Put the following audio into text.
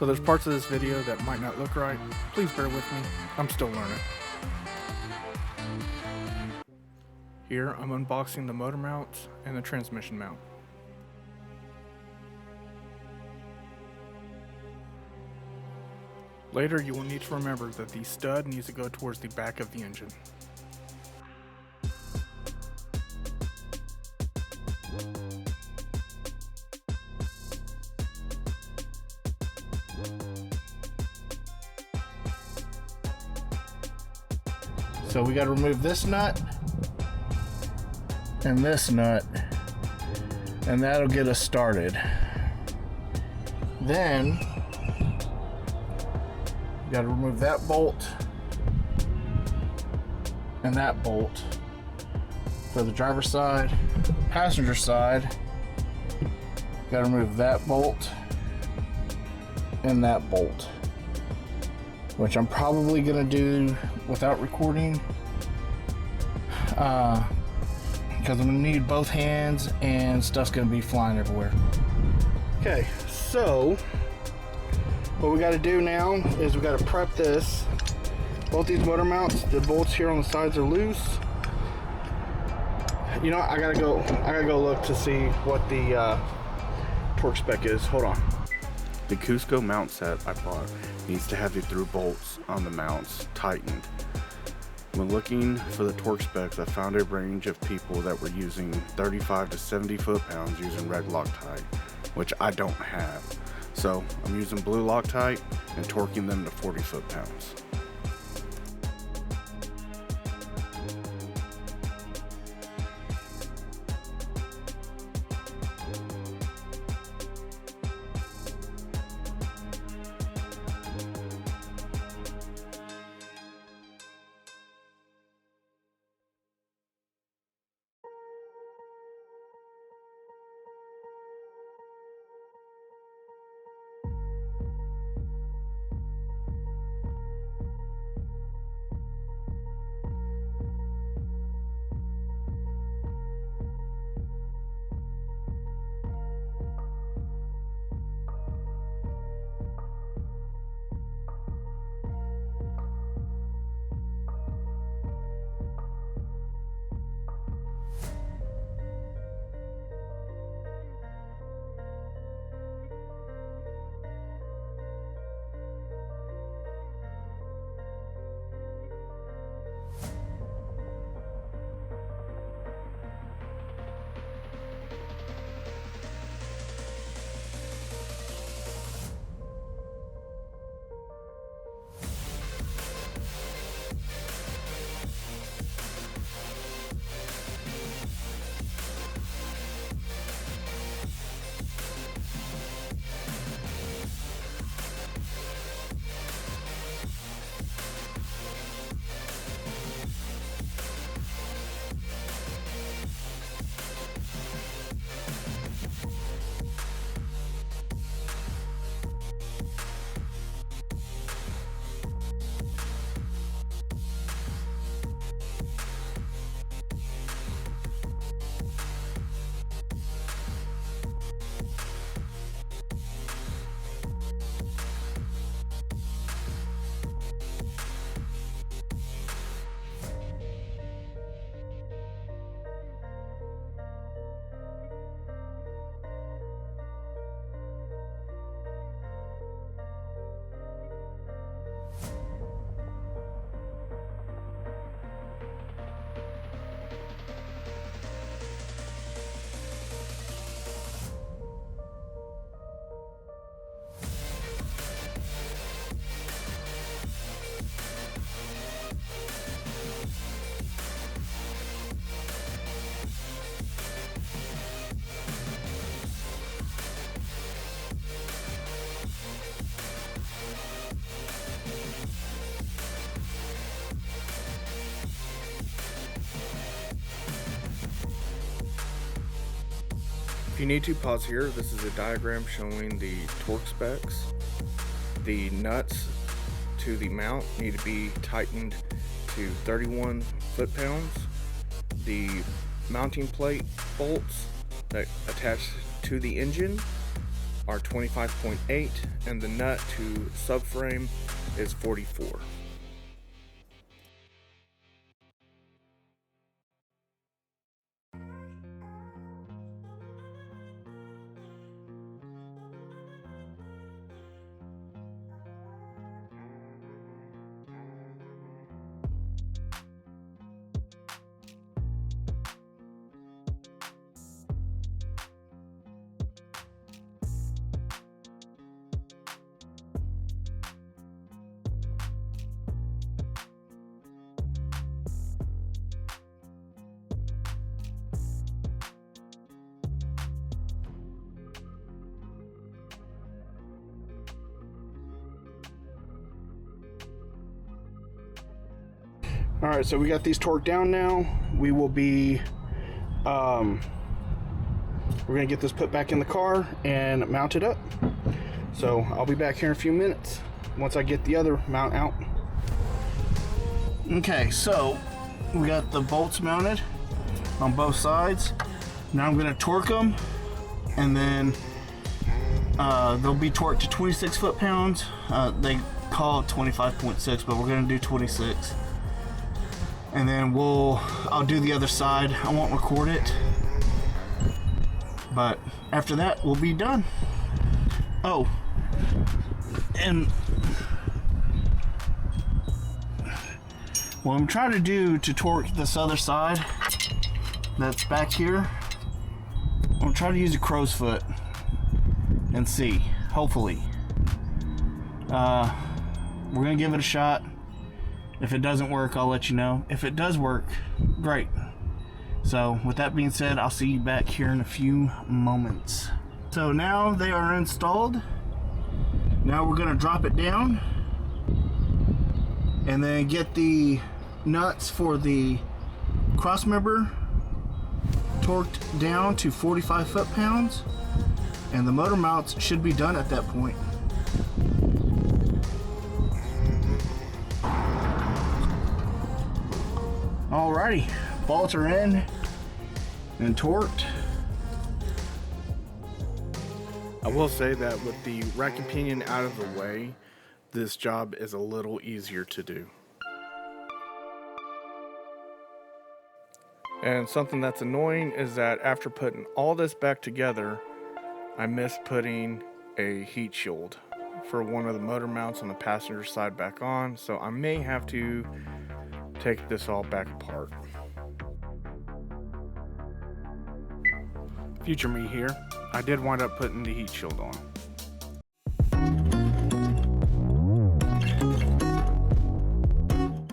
So there's parts of this video that might not look right. Please bear with me, I'm still learning. Here I'm unboxing the motor mount and the transmission mount. Later you will need to remember that the stud needs to go towards the back of the engine. So we got to remove this nut and this nut, and that'll get us started. Then we got to remove that bolt and that bolt for the driver's side. Passenger side, got to remove that bolt and that bolt, which I'm probably gonna do without recording, because I'm gonna need both hands and stuff's gonna be flying everywhere. Okay, so what we got to do now is we got to prep this. Both these motor mounts, the bolts here on the sides are loose. You know, I gotta go look to see what the torque spec is. Hold on. The Cusco mount set I bought needs to have the through bolts on the mounts tightened. When looking for the torque specs, I found a range of people that were using 35 to 70 foot-pounds using red Loctite, which I don't have. So I'm using blue Loctite and torquing them to 40 foot-pounds. If you need to, pause here. This is a diagram showing the torque specs. The nuts to the mount need to be tightened to 31 foot-pounds. The mounting plate bolts that attach to the engine are 25.8 and the nut to subframe is 44. All right, so we got these torqued down now. We will be, we're gonna get this put back in the car and mount it up. So I'll be back here in a few minutes once I get the other mount out. Okay, so we got the bolts mounted on both sides. Now I'm gonna torque them, and then they'll be torqued to 26 foot-pounds. They call it 25.6, but we're gonna do 26. And then I'll do the other side. I won't record it, but after that we'll be done. Oh, and what I'm trying to do to torque this other side that's back here, I'm trying to use a crow's foot and see, hopefully. We're gonna give it a shot. If it doesn't work, I'll let you know. If it does work, great. So with that being said, I'll see you back here in a few moments. So now they are installed. Now we're gonna drop it down and then get the nuts for the cross member torqued down to 45 foot-pounds, and the motor mounts should be done at that point. Alrighty, bolts are in and torqued. I will say that with the rack and pinion out of the way, this job is a little easier to do. And something that's annoying is that after putting all this back together, I missed putting a heat shield for one of the motor mounts on the passenger side back on, so I may have to take this all back apart. Future me here, I did wind up putting the heat shield on.